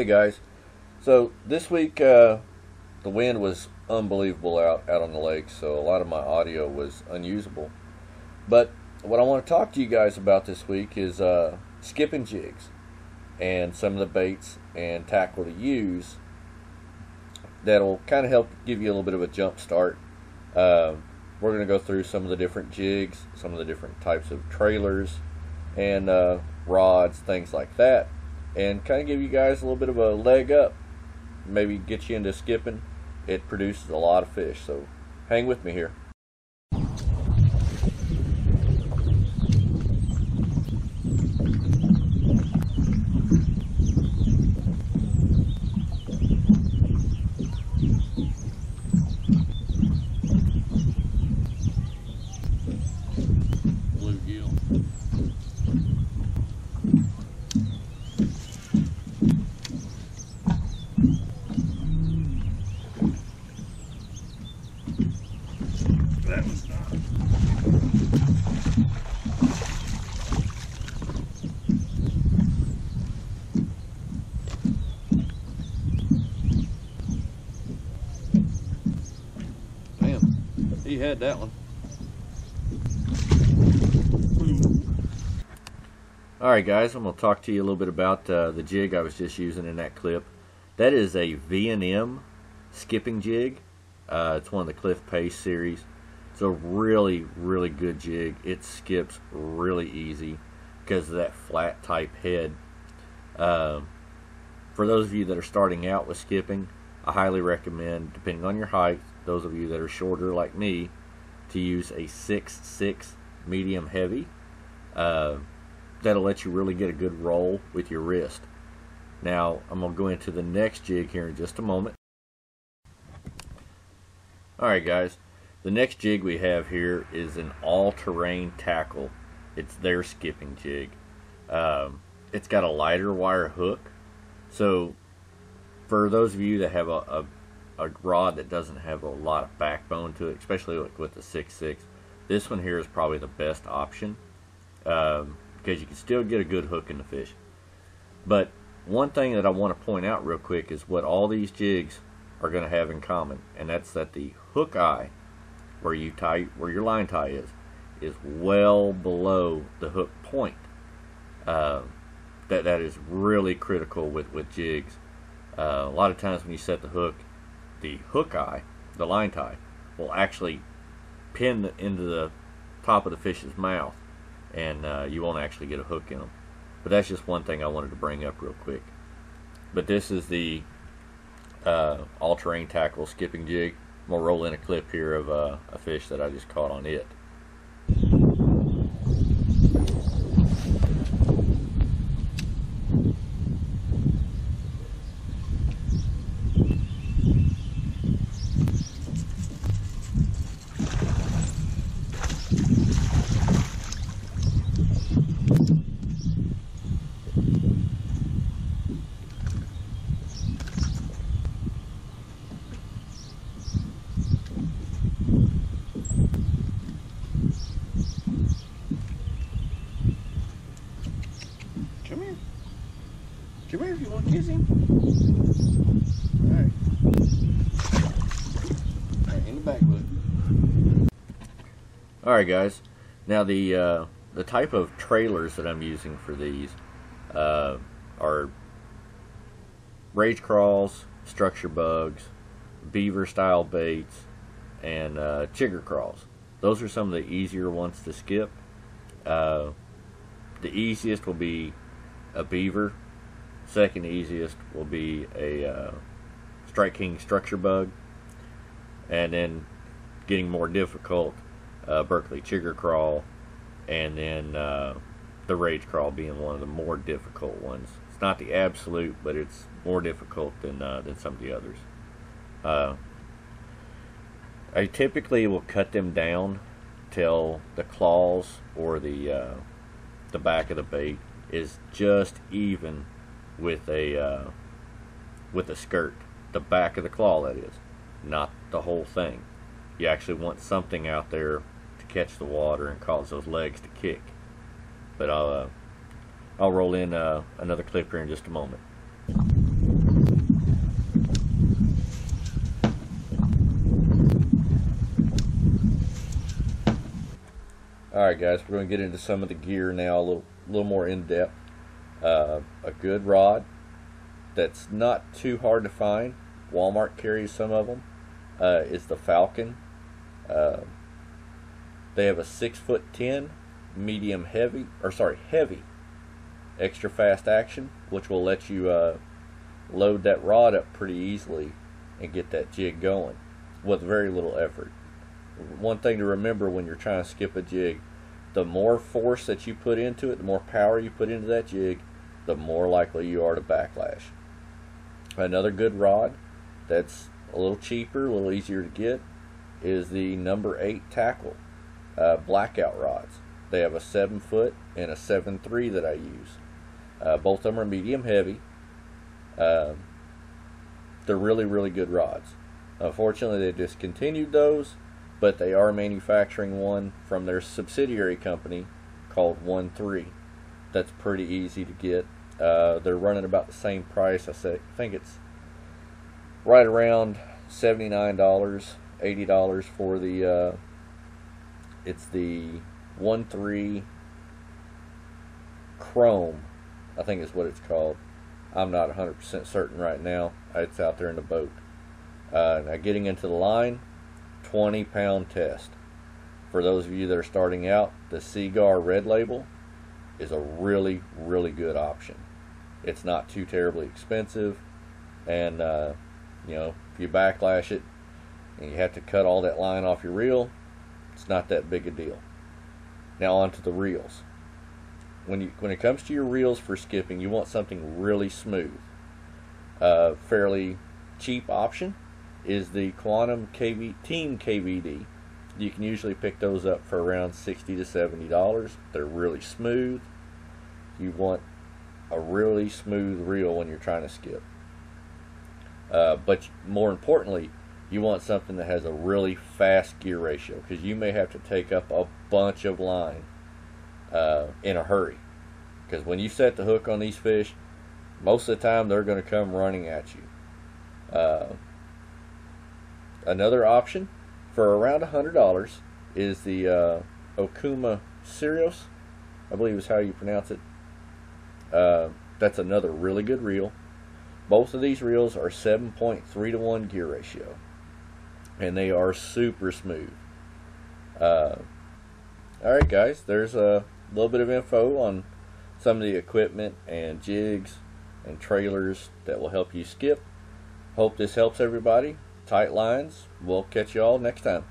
Hey guys, so this week the wind was unbelievable out on the lake, so a lot of my audio was unusable. But what I want to talk to you guys about this week is skipping jigs and some of the baits and tackle to use that'll kind of help give you a little bit of a jump start. We're going to go through some of the different jigs, some of the different types of trailers and rods, things like that, and kind of give you guys a little bit of a leg up, maybe get you into skipping. It produces a lot of fish, so hang with me here. Bluegill. That was not. Damn, he had that one. Alright guys, I'm going to talk to you a little bit about the jig I was just using in that clip. That is a V&M skipping jig. It's one of the Cliff Pace series. It's a really good jig. It skips really easy because of that flat type head. For those of you that are starting out with skipping, I highly recommend, depending on your height, those of you that are shorter like me, to use a 6.6 medium heavy. That'll let you really get a good roll with your wrist. Now I'm going to go into the next jig here in just a moment. Alright guys, the next jig we have here is an all-terrain tackle. It's their skipping jig. It's got a lighter wire hook, so for those of you that have a rod that doesn't have a lot of backbone to it, especially with the 6.6, this one here is probably the best option, because you can still get a good hook in the fish. But one thing that I want to point out real quick is what all these jigs are going to have in common, and that's that the hook eye, where your line tie is well below the hook point. That is really critical with jigs. A lot of times when you set the hook eye, the line tie, will actually pin into the top of the fish's mouth, and you won't actually get a hook in them. But that's just one thing I wanted to bring up real quick. But this is the all-terrain tackle skipping jig. I'm going to roll in a clip here of a fish that I just caught on it. Come here. Come here if you want to kiss him. Alright. Alright, in the back, bud. Alright guys. Now the type of trailers that I'm using for these are rage crawls, structure bugs, beaver style baits, and chigger crawls. Those are some of the easier ones to skip. The easiest will be a beaver. Second easiest will be a Strike King structure bug, and then getting more difficult, Berkeley chigger crawl, and then the rage crawl being one of the more difficult ones. It's not the absolute, but it's more difficult than some of the others. I typically will cut them down till the claws or the back of the bait is just even with a skirt, the back of the claw, that is, not the whole thing. You actually want something out there to catch the water and cause those legs to kick. But I'll roll in another clip here in just a moment. Alright guys, we're going to get into some of the gear now, a little more in depth. A good rod that's not too hard to find. Walmart carries some of them. Is the Falcon. They have a 6'10" medium heavy, heavy extra fast action, which will let you load that rod up pretty easily and get that jig going with very little effort. One thing to remember when you're trying to skip a jig, the more force that you put into it, the more power you put into that jig, the more likely you are to backlash. Another good rod that's a little cheaper, a little easier to get, is the number 8 tackle blackout rods. They have a 7-foot and a 7.3 that I use. Both of them are medium heavy. They're really good rods. Unfortunately, they discontinued those, but they are manufacturing one from their subsidiary company called 1-3. That's pretty easy to get. They're running about the same price. I think it's right around $79, $80 for the it's the 1-3 Chrome, I think is what it's called. I'm not 100% certain right now. It's out there in the boat. Now getting into the line, 20-pound test. For those of you that are starting out, the Seagar Red Label is a really good option. It's not too terribly expensive, and you know, if you backlash it and you have to cut all that line off your reel, it's not that big a deal. Now onto the reels. When it comes to your reels for skipping, you want something really smooth. Fairly cheap option is the Quantum Team KVD. You can usually pick those up for around $60 to $70. They're really smooth. You want a really smooth reel when you're trying to skip. But more importantly, you want something that has a really fast gear ratio, because you may have to take up a bunch of line in a hurry. Because when you set the hook on these fish, most of the time they're going to come running at you. Another option for around $100 is the Okuma Sirius, I believe is how you pronounce it. That's another really good reel. Both of these reels are 7.3 to 1 gear ratio, and they are super smooth. Alright guys, there's a little bit of info on some of the equipment and jigs and trailers that will help you skip. Hope this helps everybody. Tight lines. We'll catch you all next time.